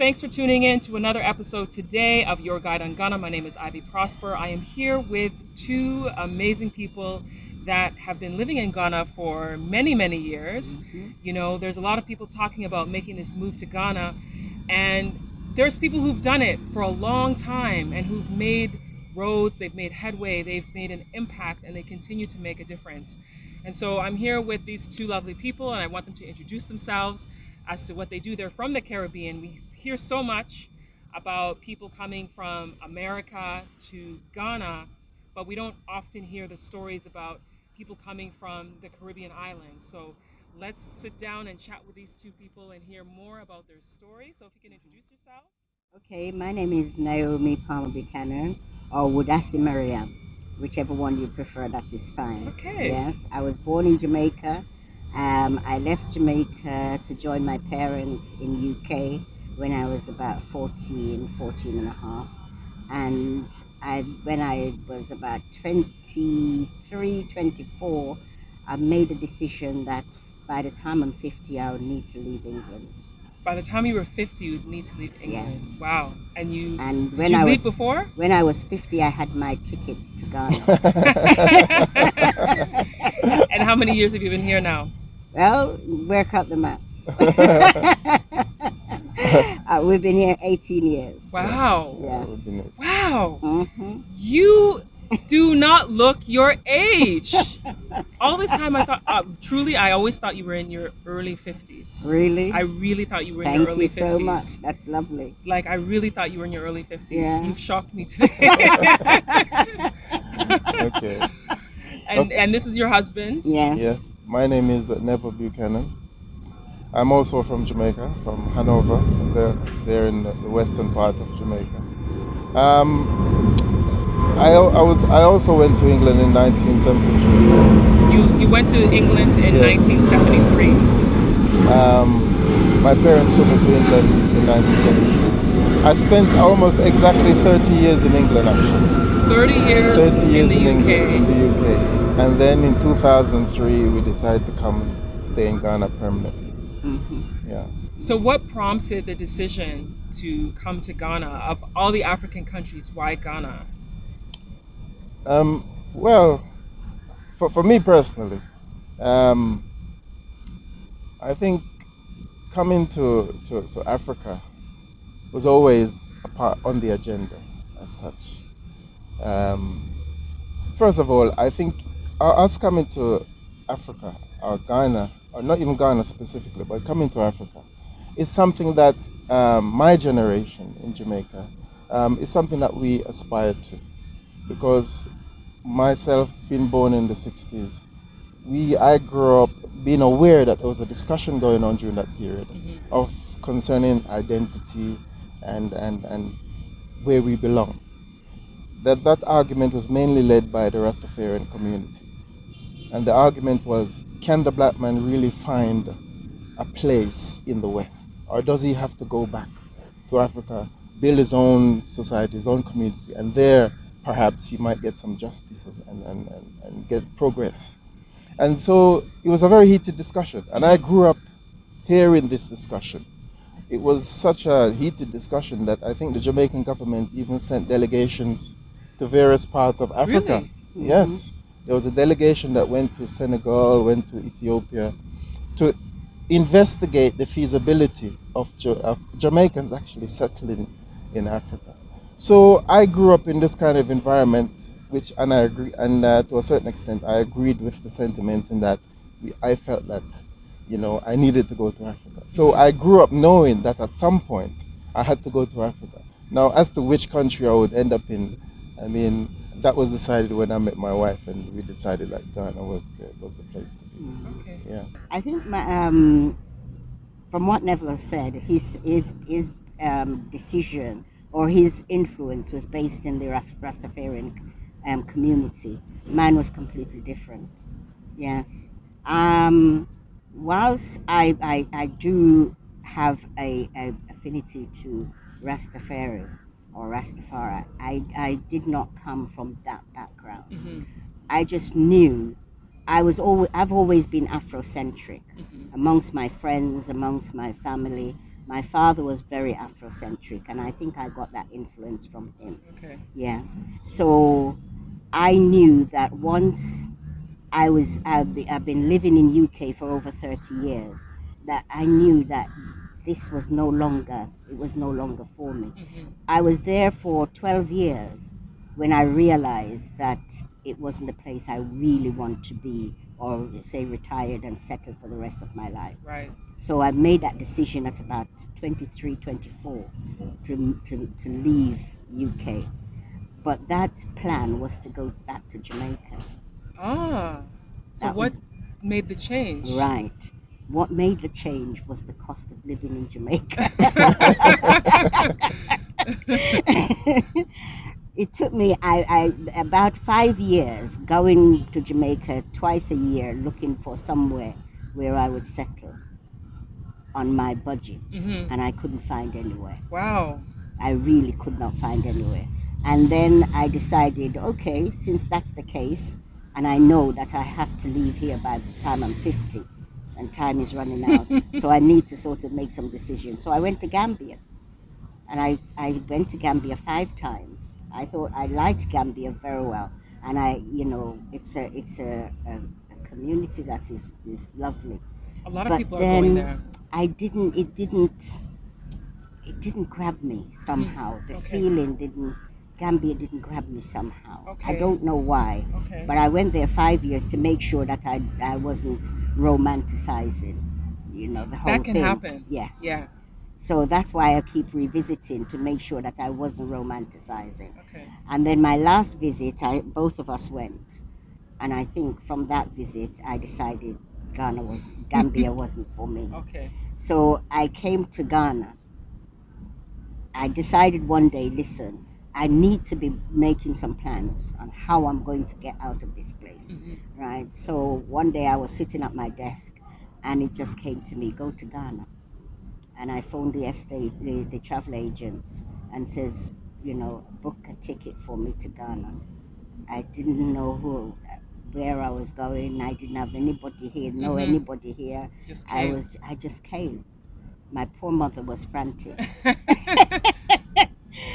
thanks for tuning in to another episode today of Your Guide on Ghana. My name is Ivy Prosper. I am here with two amazing people that have been living in Ghana for many, many years. You know, there's a lot of people talking about making this move to Ghana, and there's people who've done it for a long time and who've made roads, they've made headway, they've made an impact, and they continue to make a difference. And so I'm here with these two lovely people, and I want them to introduce themselves as to what they do. They're from the Caribbean. We hear so much about people coming from America to Ghana, but we don't often hear the stories about people coming from the Caribbean islands. So let's sit down and chat with these two people and hear more about their story. So if you can introduce yourselves. Okay, my name is Naomi Palmer Buchanan, or Wudasi Mariam, whichever one you prefer, that is fine. Okay. Yes, I was born in Jamaica. I left Jamaica to join my parents in UK when I was about 14 and a half. And when I was about 23, 24, I made a decision that by the time I'm 50, I would need to leave England. By the time you were 50, you'd need to leave England. Yes. Wow. And And did you leave before? when I was 50, I had my ticket to Ghana. And how many years have you been here now? Well, work out the maths. We've been here 18 years. Wow. Yes. Wow. Mm-hmm. You do not look your age. All this time I thought, truly, I always thought you were in your early 50s. Really? I really thought you were in Thank your early you 50s. so much. That's lovely. Like, I really thought you were in your early 50s. Yeah. You've shocked me today. Okay. And this is your husband? Yes. Yes. My name is Neville Buchanan. I'm also from Jamaica, from Hanover. There in the western part of Jamaica. I also went to England in 1973. You went to England in Yes. 1973. My parents took me to England in 1973. I spent almost exactly 30 years in England, actually. 30 years, 30 years in the UK. England, in the UK. And then in 2003, we decided to come stay in Ghana permanently. Mm-hmm. Yeah. So what prompted the decision to come to Ghana? Of all the African countries, why Ghana? Well, for me personally, I think coming to Africa was always a part on the agenda as such. First of all, I think us coming to Africa or Ghana, or not even Ghana specifically, but coming to Africa, is something that my generation in Jamaica is something that we aspire to, because myself being born in the 60s, I grew up being aware that there was a discussion going on during that period of concerning identity and where we belong. That argument was mainly led by the Rastafarian community. And the argument was, can the black man really find a place in the West? Or does he have to go back to Africa, build his own society, his own community, and there perhaps he might get some justice and get progress? And so it was a very heated discussion. And I grew up hearing this discussion. It was such a heated discussion that I think the Jamaican government even sent delegations to various parts of Africa. Really? Yes. There was a delegation that went to Senegal, went to Ethiopia to investigate the feasibility of Jamaicans actually settling in Africa. So I grew up in this kind of environment, and I agree, and to a certain extent, I agreed with the sentiments in that I felt that, I needed to go to Africa. So I grew up knowing that at some point I had to go to Africa. Now, as to which country I would end up in, I mean, that was decided when I met my wife, and we decided that Ghana was the place to be. Okay. Yeah. I think from what Neville has said, his decision or his influence was based in the Rastafarian community. Mine was completely different. Yes. Whilst I do have a affinity to Rastafari or Rastafari, I did not come from that background. Mm-hmm. I just knew I've always been Afrocentric amongst my friends, amongst my family. My father was very Afrocentric, and I think I got that influence from him. Okay. Yes. So I knew that once I've been living in UK for over 30 years, that I knew that this was no longer, it was no longer for me. Mm-hmm. I was there for 12 years when I realized that it wasn't the place I really want to be, or say retired and settled for the rest of my life. Right. So I made that decision at about 23, 24 to leave UK. But that plan was to go back to Jamaica. Ah. So That what was made the change? right. What made the change was the cost of living in Jamaica. It took me about 5 years going to Jamaica twice a year looking for somewhere where I would settle on my budget, Mm-hmm. and I couldn't find anywhere. Wow. I really could not find anywhere. And then I decided, okay, since that's the case, and I know that I have to leave here by the time I'm 50 and time is running out, so I need to sort of make some decisions. So I went to Gambia, and I went to Gambia 5 times. I thought I liked Gambia very well, and it's a community that is lovely. A lot of But people are going then there. I didn't it didn't grab me Mm. somehow. The Okay. feeling didn't, Gambia didn't grab me somehow. I Okay. don't know why, Okay. but I went there 5 years to make sure that I wasn't romanticizing, the whole That can thing. happen. Yes. Yeah. So that's why I keep revisiting to make sure that I wasn't romanticizing. Okay. And then my last visit, both of us went, and I think from that visit, I decided Gambia wasn't for me. Okay. So I came to Ghana. I decided one day, listen, I need to be making some plans on how I'm going to get out of this place, Mm-hmm. right? So one day I was sitting at my desk, and it just came to me, go to Ghana. And I phoned the travel agents, and says, book a ticket for me to Ghana. I didn't know where I was going. I didn't have anybody here, know Mm-hmm. anybody here. Just I came. was, I just came. My poor mother was frantic.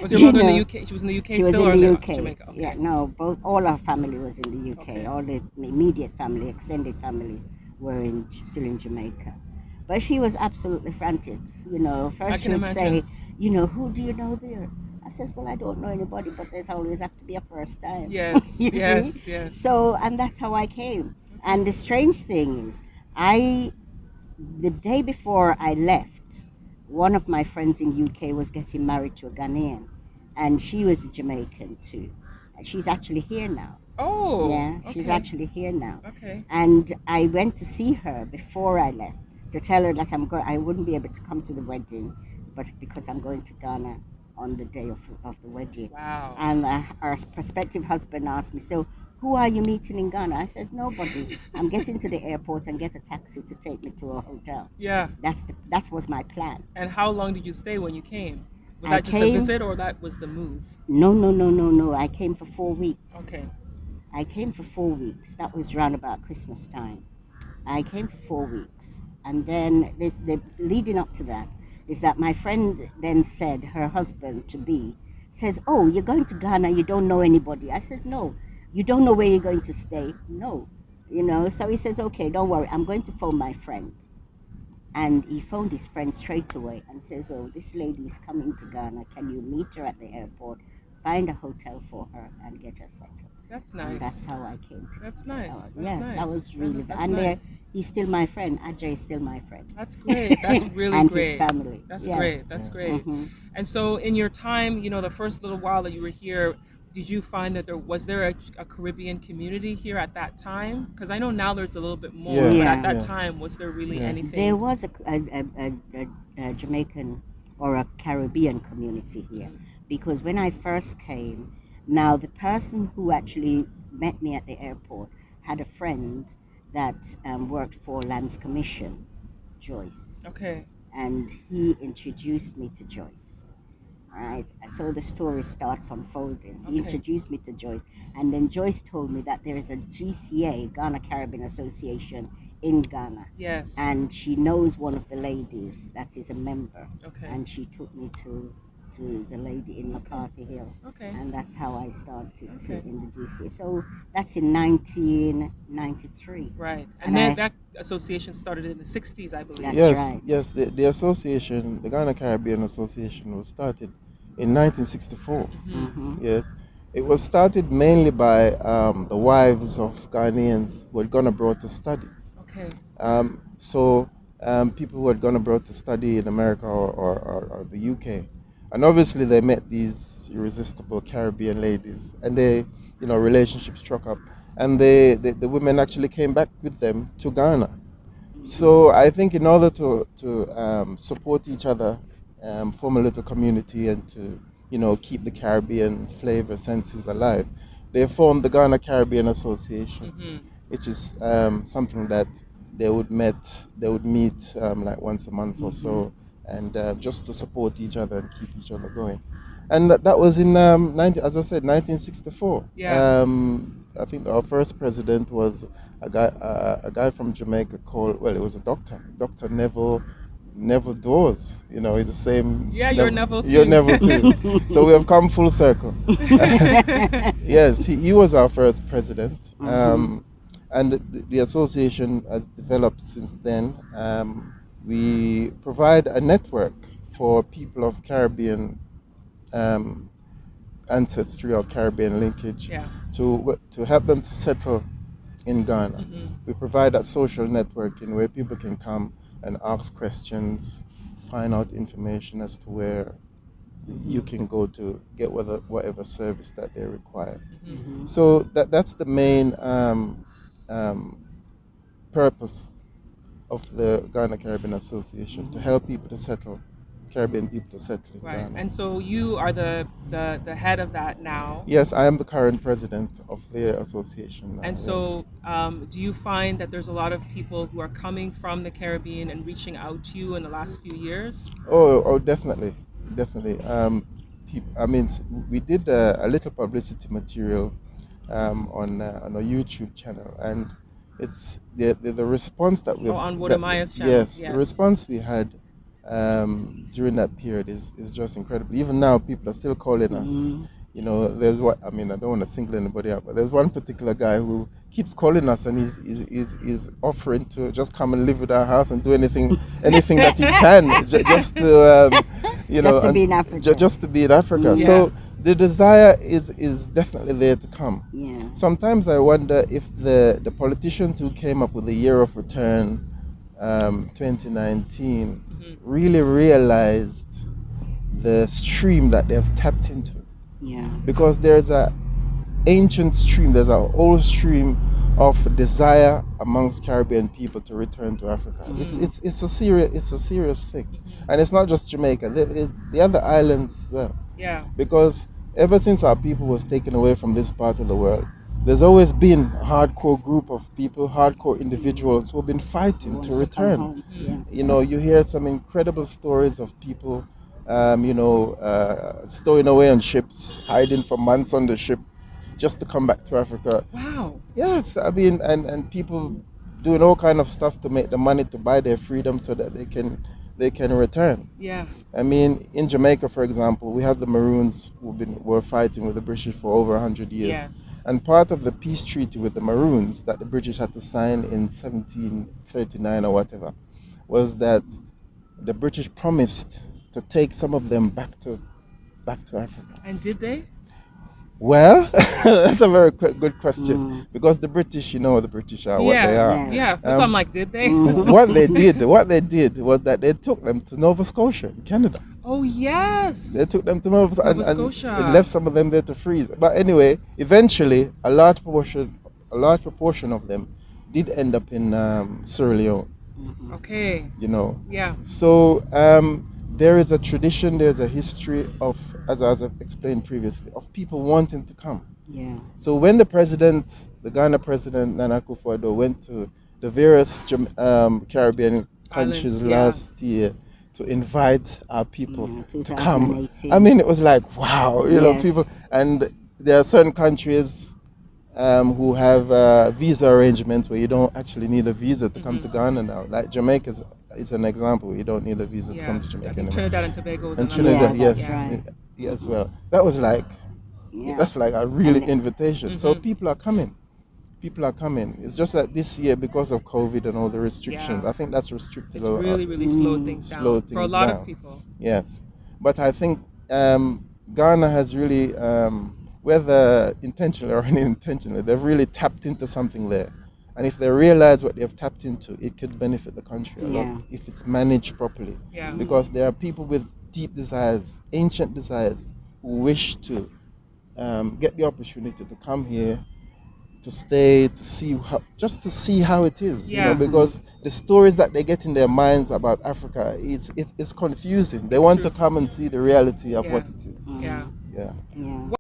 Was your you mother in the know, UK? She was in the UK She was still in or in the the UK. Jamaica? Yeah, Okay. no, all our family was in the UK. Okay. All the immediate family, extended family, were still in Jamaica. But she was absolutely frantic. I First she can would say, imagine. who do you know there? I says, well, I don't know anybody, but there's always have to be a first time. Yes. You see? Yes. Yes. So, and that's how I came. Okay. And the strange thing is, I the day before I left, one of my friends in UK was getting married to a Ghanaian, and she was a Jamaican too. She's actually here now. Oh. Yeah, she's Okay. actually here now. Okay. And I went to see her before I left to tell her that I wouldn't be able to come to the wedding, but because I'm going to Ghana on the day of the wedding. Wow. And our prospective husband asked me, so who are you meeting in Ghana? I says, nobody. I'm getting to the airport and get a taxi to take me to a hotel. Yeah. That was my plan. And how long did you stay when you came? Was I that just a came, visit or that was the move? no, no, no, no, no. I came for 4 weeks. Okay. I came for 4 weeks. That was round about Christmas time. I came for 4 weeks. And then leading up to that is that my friend then said, her husband to be, says, oh, you're going to Ghana, you don't know anybody. I says, no. You don't know where you're going to stay? No. So he says, okay, don't worry, I'm going to phone my friend. And he phoned his friend straight away and says, oh, this lady is coming to Ghana. Can you meet her at the airport, find a hotel for her, and get her settled? That's And that's nice. how I came That's to. nice. That's Yes, that nice. was really, That's and nice. he's still my friend. Ajay is still my friend. That's great. That's really And his great. family. That's Yes. great. That's Yeah. great. Hmm. And so, in your time, the first little while that you were here, did you find that there a Caribbean community here at that time? Because I know now there's a little bit more, Yeah. but at Yeah. that Yeah. time, was there really Yeah. There anything? was a Jamaican or a Caribbean community here, Mhm. because when I first came, now the person who actually met me at the airport had a friend that worked for Lands Commission, Joyce, Okay. and he introduced me to Joyce. Right, so the story starts unfolding. He Okay. introduced me to Joyce, and then Joyce told me that there is a GCA, Ghana Caribbean Association, in Ghana. Yes. And she knows one of the ladies that is a member. Okay. And she took me to the lady in McCarthy Hill. Okay. And that's how I started Okay. in the GC. So that's in 1993. Right. And then I- that association started in the 60s, I believe. That's Yes, right. yes. The association, the Ghana Caribbean Association, was started in 1964. Mhm. Yes, it was started mainly by the wives of Ghanaians who had gone abroad to study. Okay. So people who had gone abroad to study in America or the UK, and obviously they met these irresistible Caribbean ladies, and relationships struck up, and the women actually came back with them to Ghana. So I think in order to support each other, form a little community, and to keep the Caribbean flavor senses alive, they formed the Ghana Caribbean Association, which is something that they would meet like once a month or so, and just to support each other and keep each other going. And that was in as I said, 1964. Yeah. I think our first president was a guy from Jamaica called, well, it was a doctor, Dr. Neville Dawes. He's the same. Yeah, you're Neville too. You're Neville too. So we have come full circle. Yes, he was our first president. And the association has developed since then. We provide a network for people of Caribbean ancestry or Caribbean linkage, Yeah. to help them to settle in Ghana. We provide that social networking where people can come and ask questions, find out information as to where you can go to get whatever service that they require. So that's the main purpose of the Ghana Caribbean Association, to help people to settle, Caribbean people to settle in Right. Ghana. And so you are the head of that now. Yes, I am the current president of the association now. And yes. so, do you find that there's a lot of people who are coming from the Caribbean and reaching out to you in the last few years? Oh, definitely, definitely. We did a little publicity material on a YouTube channel, and it's the response that we On Wodamaya's channel. Yes, the response we had during that period is just incredible. Even now, people are still calling us. There's I don't want to single anybody out, but there's one particular guy who keeps calling us, and he's offering to just come and live with our house and do anything that he can, just to Just to be in Africa. just to be in Africa. Yeah. So the desire is definitely there to come. Yeah. Sometimes I wonder if the politicians who came up with the year of return, 2019, really realized the stream that they have tapped into. Yeah. Because there's a ancient stream, there's an old stream of desire amongst Caribbean people to return to Africa. It's a serious thing, and it's not just Jamaica. The other islands as well. Yeah. Because ever since our people was taken away from this part of the world, there's always been a hardcore group of people, hardcore individuals who've been fighting Wants to to come return. home. Yeah. You hear some incredible stories of people, stowing away on ships, hiding for months on the ship, just to come back to Africa. Wow. Yes, and people doing all kind of stuff to make the money to buy their freedom so that they can return. Yeah. In Jamaica, for example, we have the Maroons were fighting with the British for over 100 years. Yes. And part of the peace treaty with the Maroons that the British had to sign in 1739 or whatever was that the British promised to take some of them back to Africa. And did they? Well, that's a very good question, because the British, what the British are, what they are. Yeah. So I'm like, did they? What they did was that they took them to Nova Scotia, in Canada. Oh yes. They took them to Nova Scotia. And left some of them there to freeze. But anyway, eventually, a large proportion of them did end up in Sierra Leone. Okay. Yeah. So there is a tradition, there's a history of, as I've explained previously, of people wanting to come. Yeah. So when the Ghana president, Nana Akufo-Addo, went to the various Caribbean countries Islands, yeah. last year to invite our people to come, 2018. it was like, wow, Yes. people, and there are certain countries who have visa arrangements where you don't actually need a visa to come to Ghana now. Like Jamaica is an example. You don't need a visa to come to I Jamaica think anymore. Trinidad and Tobago is And another Yeah, Trinidad, one. that's yes, right. as well. That was like Yeah. that's like a really And- invitation. So people are coming. People are coming. It's just that this year, because of COVID and all the restrictions, Yeah. I think that's restricted It's really slowed things down slowed for a things lot down. of people. Yes, but I think Ghana has really, whether intentionally or unintentionally, they've really tapped into something there. And if they realize what they've tapped into, it could benefit the country a lot Yeah. if it's managed properly. Yeah. Because there are people with deep desires, ancient desires, who wish to get the opportunity to come here, to stay, to see how, just to see how it is, Yeah. because the stories that they get in their minds about Africa it's confusing. They It's want true. to come and see the reality of Yeah. what it is. Yeah. Yeah. Yeah.